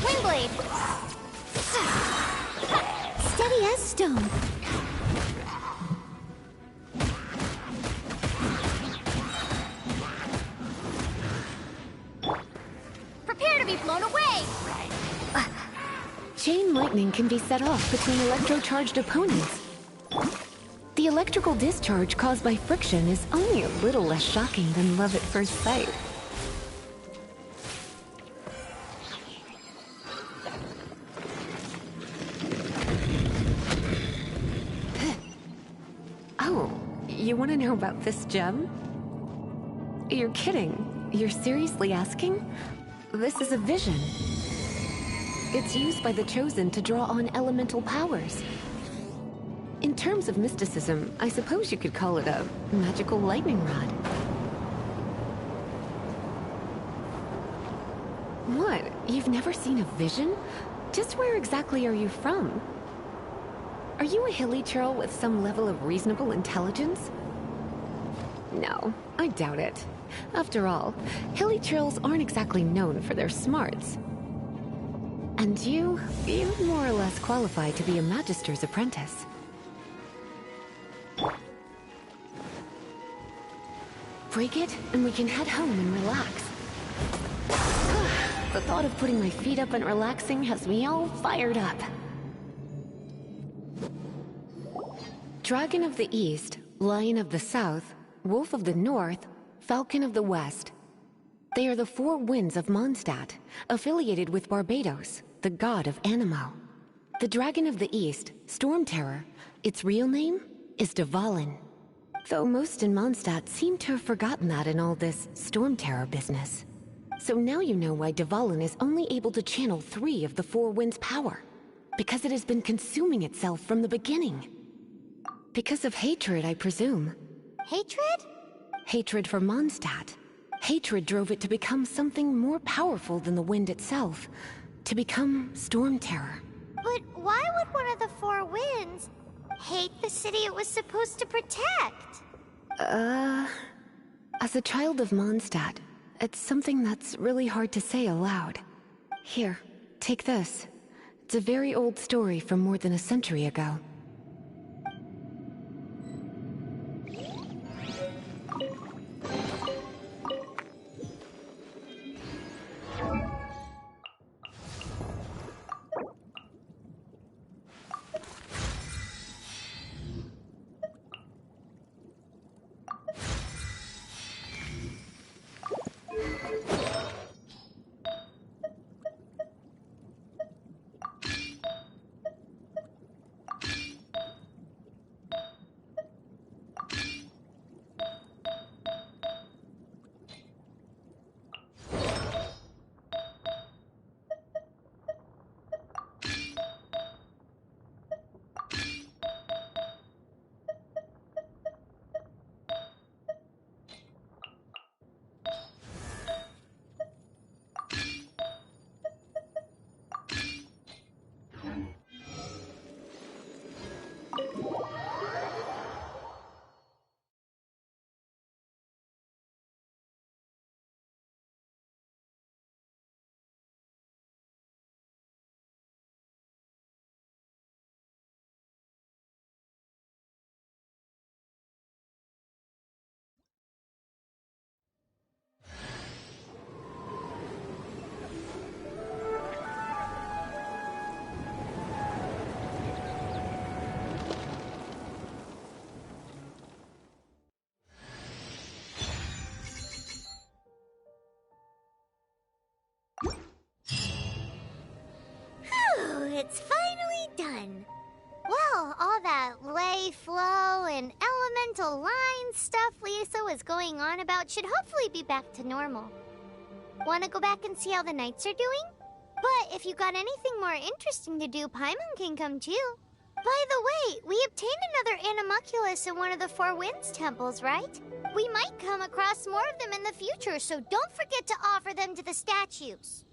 S1: Windblade! Steady as stone.
S5: Prepare to be blown away!
S7: Chain lightning can be set off between electrocharged opponents. The electrical discharge caused by friction is only a little less shocking than love at first sight. Oh, you want to know about this gem? You're kidding. You're seriously asking? This is a vision. It's used by the Chosen to draw on elemental powers. In terms of mysticism, I suppose you could call it a magical lightning rod. What? You've never seen a vision? Just where exactly are you from? Are you a hilly churl with some level of reasonable intelligence? No, I doubt it. After all, hilly churls aren't exactly known for their smarts. And you're more or less qualified to be a magister's apprentice. Break it, and we can head home and relax. The thought of putting my feet up and relaxing has me all fired up. Dragon of the East, Lion of the South, Wolf of the North, Falcon of the West. They are the four winds of Mondstadt, affiliated with Barbados, the god of Anemo. The Dragon of the East, Storm Terror, its real name is Dvalin. Though most in Mondstadt seem to have forgotten that in all this Storm Terror business. So now you know why Dvalin is only able to channel 3 of the four winds' power. Because it has been consuming itself from the beginning. Because of hatred, I presume.
S1: Hatred?
S7: Hatred for Mondstadt. Hatred drove it to become something more powerful than the wind itself. To become Storm Terror.
S1: But why would one of the four winds hate the city it was supposed to protect?
S7: As a child of Mondstadt, it's something that's really hard to say aloud. Here, take this. It's a very old story from more than a century ago.
S1: energy flow and elemental line stuff Lisa was going on about should hopefully be back to normal. Want to go back and see how the knights are doing? But if you got anything more interesting to do, Paimon can come too. By the way, we obtained another animalculus in one of the Four Winds temples, right? We might come across more of them in the future, so don't forget to offer them to the statues.